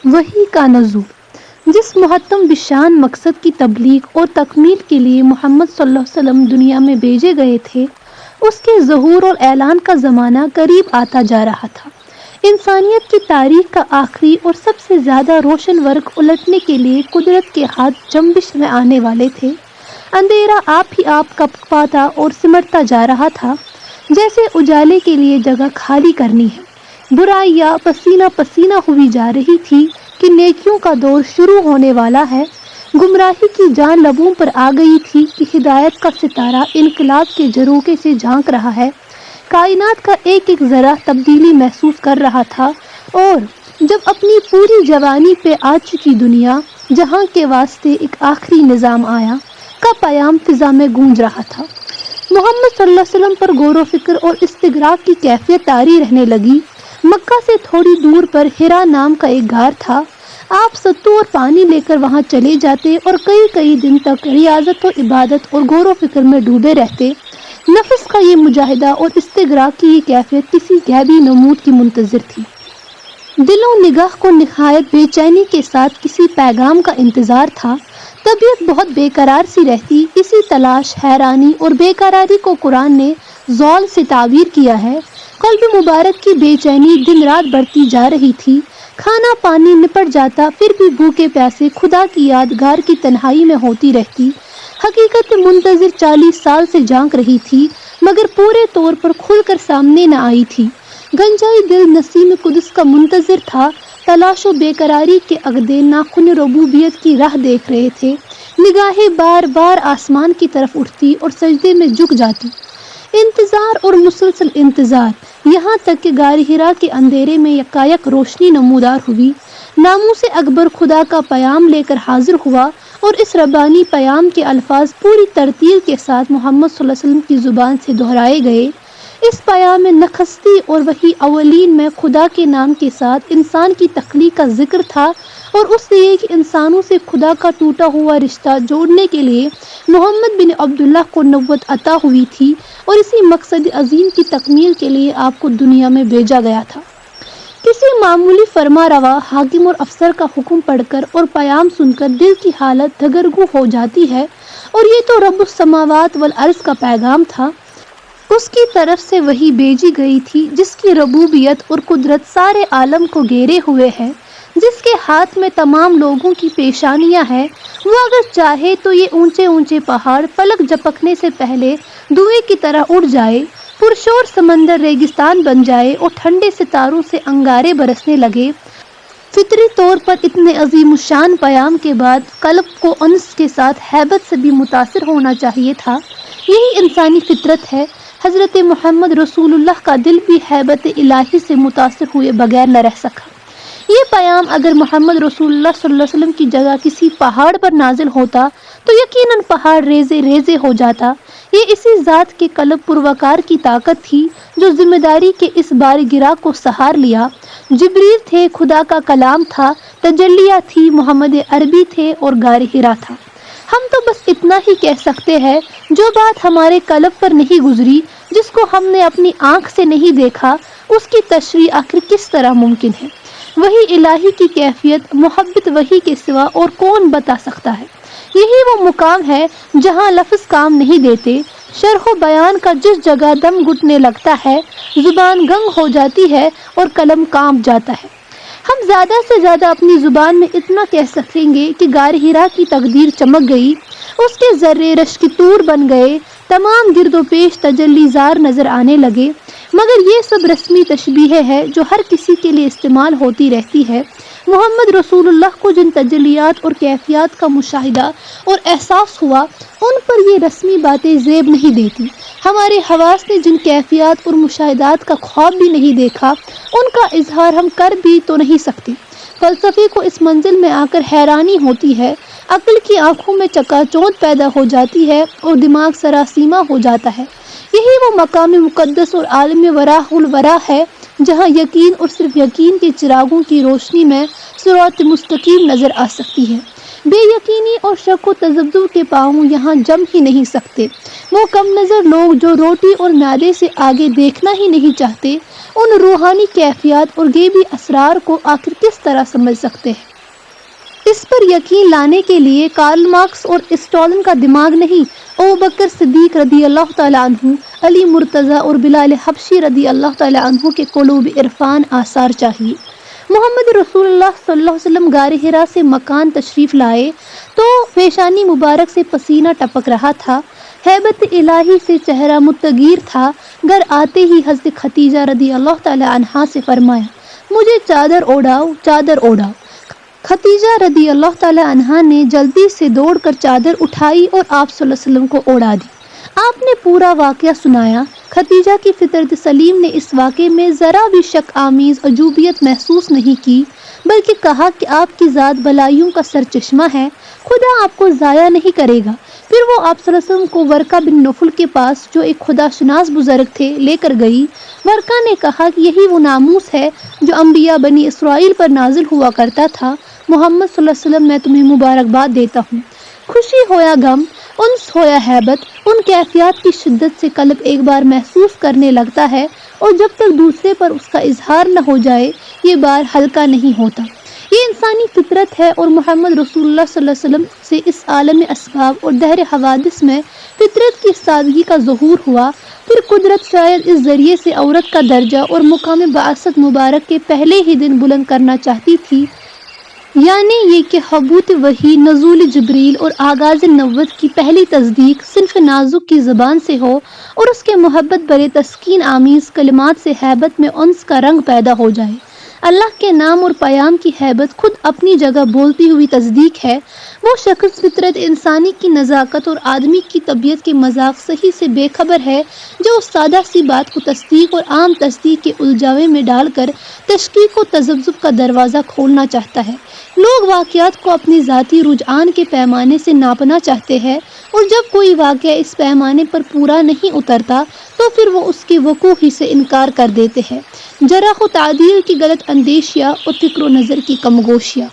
وحی کا نزول۔ جس محتم بشان مقصد کی تبلیغ اور تکمیل کے لیے محمد صلی اللہ علیہ وسلم دنیا میں بھیجے گئے تھے، اس کے ظہور اور اعلان کا زمانہ قریب آتا جا رہا تھا۔ انسانیت کی تاریخ کا آخری اور سب سے زیادہ روشن ورق الٹنے کے لیے قدرت کے ہاتھ جنبش میں آنے والے تھے۔ اندھیرا آپ ہی آپ کپاتا اور سمٹتا جا رہا تھا، جیسے اجالے کے لیے جگہ خالی کرنی ہے۔ برائیاں پسینہ پسینہ ہوئی جا رہی تھی کہ نیکیوں کا دور شروع ہونے والا ہے۔ گمراہی کی جان لبوں پر آ گئی تھی کہ ہدایت کا ستارہ انقلاب کے جھروکے سے جھانک رہا ہے۔ کائنات کا ایک ایک ذرہ تبدیلی محسوس کر رہا تھا، اور جب اپنی پوری جوانی پہ آ چکی دنیا جہاں کے واسطے ایک آخری نظام آیا کا پیام فضا میں گونج رہا تھا۔ محمد صلی اللہ علیہ وسلم پر غور و فکر اور استغراق کی کیفیت طاری رہنے لگی۔ مکہ سے تھوڑی دور پر حرا نام کا ایک غار تھا۔ آپ ستو اور پانی لے کر وہاں چلے جاتے اور کئی کئی دن تک ریاضت و عبادت اور غور و فکر میں ڈوبے رہتے۔ نفس کا یہ مجاہدہ اور استغراق کی یہ کیفیت کسی غیبی نمود کی منتظر تھی۔ دل و نگاہ کو نہایت بے چینی کے ساتھ کسی پیغام کا انتظار تھا۔ طبیعت بہت بے قرار سی رہتی۔ اسی تلاش، حیرانی اور بے قراری کو قرآن نے ذول سے تعبیر کیا ہے۔ قلب مبارک کی بے چینی دن رات بڑھتی جا رہی تھی۔ کھانا پانی نپٹ جاتا، پھر بھی بھوکے پیاسے خدا کی یاد غار کی تنہائی میں ہوتی رہتی۔ حقیقت منتظر 40 سال سے جھانک رہی تھی، مگر پورے طور پر کھل کر سامنے نہ آئی تھی۔ گنجائی دل نسیم قدس کا منتظر تھا۔ تلاش و بے قراری کے عقدے ناخن ربوبیت کی راہ دیکھ رہے تھے۔ نگاہیں بار بار آسمان کی طرف اٹھتی اور سجدے میں جھک جاتی۔ انتظار اور مسلسل انتظار، یہاں تک کہ غار حرا کے اندھیرے میں یکایک روشنی نمودار ہوئی۔ ناموس اکبر خدا کا پیام لے کر حاضر ہوا، اور اس ربانی پیام کے الفاظ پوری ترتیل کے ساتھ محمد صلی اللہ علیہ وسلم کی زبان سے دہرائے گئے۔ اس پیام میں نخستی اور وحی اولین میں خدا کے نام کے ساتھ انسان کی تخلیق کا ذکر تھا، اور اس لیے کہ انسانوں سے خدا کا ٹوٹا ہوا رشتہ جوڑنے کے لیے محمد بن عبداللہ کو نبوت عطا ہوئی تھی، اور اسی مقصد عظیم کی تکمیل کے لیے آپ کو دنیا میں بھیجا گیا تھا۔ کسی معمولی فرما روا حاکم اور افسر کا حکم پڑھ کر اور پیام سن کر دل کی حالت دگرگوں ہو جاتی ہے، اور یہ تو رب السماوات والارض کا پیغام تھا۔ اس کی طرف سے وحی بھیجی گئی تھی، جس کی ربوبیت اور قدرت سارے عالم کو گھیرے ہوئے ہے، جس کے ہاتھ میں تمام لوگوں کی پیشانیاں ہیں۔ وہ اگر چاہے تو یہ اونچے اونچے پہاڑ پلک جھپکنے سے پہلے دھوئیں کی طرح اڑ جائے، پرشور سمندر ریگستان بن جائے، اور ٹھنڈے ستاروں سے انگارے برسنے لگے۔ فطری طور پر اتنے عظیم الشان پیام کے بعد قلب کو انس کے ساتھ ہیبت سے بھی متاثر ہونا چاہیے تھا۔ یہی انسانی فطرت ہے۔ حضرت محمد رسول اللہ کا دل بھی ہیبت الہی سے متاثر ہوئے بغیر نہ رہ سکا۔ یہ پیام اگر محمد رسول اللہ صلی اللہ علیہ وسلم کی جگہ کسی پہاڑ پر نازل ہوتا تو یقیناً پہاڑ ریزے ریزے ہو جاتا۔ یہ اسی ذات کے قلب پروکار کی طاقت تھی جو ذمہ داری کے اس بار گرا کو سہار لیا۔ جبریل تھے، خدا کا کلام تھا، تجلیہ تھی، محمد عربی تھے، اور غار حرا تھا۔ ہم تو بس اتنا ہی کہہ سکتے ہیں، جو بات ہمارے قلب پر نہیں گزری، جس کو ہم نے اپنی آنکھ سے نہیں دیکھا، اس کی تشریح آخر کس طرح ممکن ہے؟ وحی الہی کی کیفیت محبت وحی کے سوا اور کون بتا سکتا ہے؟ یہی وہ مقام ہے جہاں لفظ کام نہیں دیتے۔ شرح و بیان کا جس جگہ دم گھٹنے لگتا ہے، زبان گنگ ہو جاتی ہے اور قلم کانپ جاتا ہے۔ ہم زیادہ سے زیادہ اپنی زبان میں اتنا کہہ سکیں گے کہ غار حرا کی تقدیر چمک گئی، اس کے ذرے رشک طور بن گئے، تمام گرد و پیش تجلی زار نظر آنے لگے۔ مگر یہ سب رسمی تشبیہ ہے جو ہر کسی کے لیے استعمال ہوتی رہتی ہے۔ محمد رسول اللہ کو جن تجلیات اور کیفیات کا مشاہدہ اور احساس ہوا، ان پر یہ رسمی باتیں زیب نہیں دیتی۔ ہمارے حواس نے جن کیفیات اور مشاہدات کا خواب بھی نہیں دیکھا، ان کا اظہار ہم کر بھی تو نہیں سکتے۔ فلسفے کو اس منزل میں آ کر حیرانی ہوتی ہے، عقل کی آنکھوں میں چکا چوندھ پیدا ہو جاتی ہے، اور دماغ سراسیمہ ہو جاتا ہے۔ یہی وہ مقام مقدس اور عالم وراء الورا ہے جہاں یقین اور صرف یقین کے چراغوں کی روشنی میں صراط مستقیم نظر آ سکتی ہے۔ بے یقینی اور شک و تذبذب کے پاؤں یہاں جم ہی نہیں سکتے۔ وہ کم نظر لوگ جو روٹی اور معدے سے آگے دیکھنا ہی نہیں چاہتے، ان روحانی کیفیات اور غیبی اسرار کو آخر کس طرح سمجھ سکتے ہیں؟ اس پر یقین لانے کے لیے کارل مارکس اور اسٹالن کا دماغ نہیں، ابوبکر صدیق رضی اللہ تعالیٰ عنہ، علی مرتضیٰ اور بلال حبشی رضی اللہ تعالیٰ عنہ کے قلوب عرفان آثار چاہیے۔ محمد رسول اللہ صلی اللہ علیہ وسلم غار حرا سے مکان تشریف لائے تو پیشانی مبارک سے پسینہ ٹپک رہا تھا، ہیبت الہی سے چہرہ متغیر تھا۔ گھر آتے ہی حضرت خدیجہ رضی اللہ تعالیٰ عنہا سے فرمایا، مجھے چادر اوڑھاؤ، چادر اوڑھاؤ۔ خدیجہ رضی اللہ تعالیٰ عنہا نے جلدی سے دوڑ کر چادر اٹھائی اور آپ صلی اللہ علیہ وسلم کو اوڑھا دی۔ آپ نے پورا واقعہ سنایا۔ خدیجہ کی فطرت سلیم نے اس واقعے میں ذرا بھی شک آمیز عجوبیت محسوس نہیں کی، بلکہ کہا کہ آپ کی ذات بلائیوں کا سرچشمہ ہے، خدا آپ کو ضائع نہیں کرے گا۔ پھر وہ آپ صلی اللہ علیہ وسلم کو ورقہ بن نوفل کے پاس، جو ایک خدا شناس بزرگ تھے، لے کر گئی۔ ورقہ نے کہا کہ یہی وہ ناموس ہے جو انبیاء بنی اسرائیل پر نازل ہوا کرتا تھا۔ محمد صلی اللہ علیہ وسلم، میں تمہیں مبارکباد دیتا ہوں۔ خوشی ہو یا غم، انس ہو یا ہیبت، ان کیفیات کی شدت سے قلب ایک بار محسوس کرنے لگتا ہے، اور جب تک دوسرے پر اس کا اظہار نہ ہو جائے یہ بار ہلکا نہیں ہوتا۔ یہ انسانی فطرت ہے، اور محمد رسول اللہ صلی اللہ علیہ وسلم سے اس عالم اسباب اور دہر حوادث میں فطرت کی سادگی کا ظہور ہوا۔ پھر قدرت شاید اس ذریعے سے عورت کا درجہ اور مقام بعثت مبارک کے پہلے ہی دن بلند کرنا چاہتی تھی، یعنی یہ کہ حبوط وحی، نزول جبریل اور آغاز نبوت کی پہلی تصدیق صنف نازک کی زبان سے ہو، اور اس کے محبت برے تسکین آمیز کلمات سے ہیبت میں انس کا رنگ پیدا ہو جائے۔ اللہ کے نام اور پیام کی ہیبت خود اپنی جگہ بولتی ہوئی تصدیق ہے۔ وہ شخص فطرت انسانی کی نزاکت اور آدمی کی طبیعت کے مذاق صحیح سے بے خبر ہے، جو اس سادہ سی بات کو تصدیق اور عام تصدیق کے الجھاوے میں ڈال کر تشکیک و تذبذب کا دروازہ کھولنا چاہتا ہے۔ لوگ واقعات کو اپنی ذاتی رجحان کے پیمانے سے ناپنا چاہتے ہیں، اور جب کوئی واقعہ اس پیمانے پر پورا نہیں اترتا تو پھر وہ اس کے وقوع ہی سے انکار کر دیتے ہیں۔ جرح و تعدیل کی غلط اندیشیاں اور فکر و نظر کی کم گوشیاں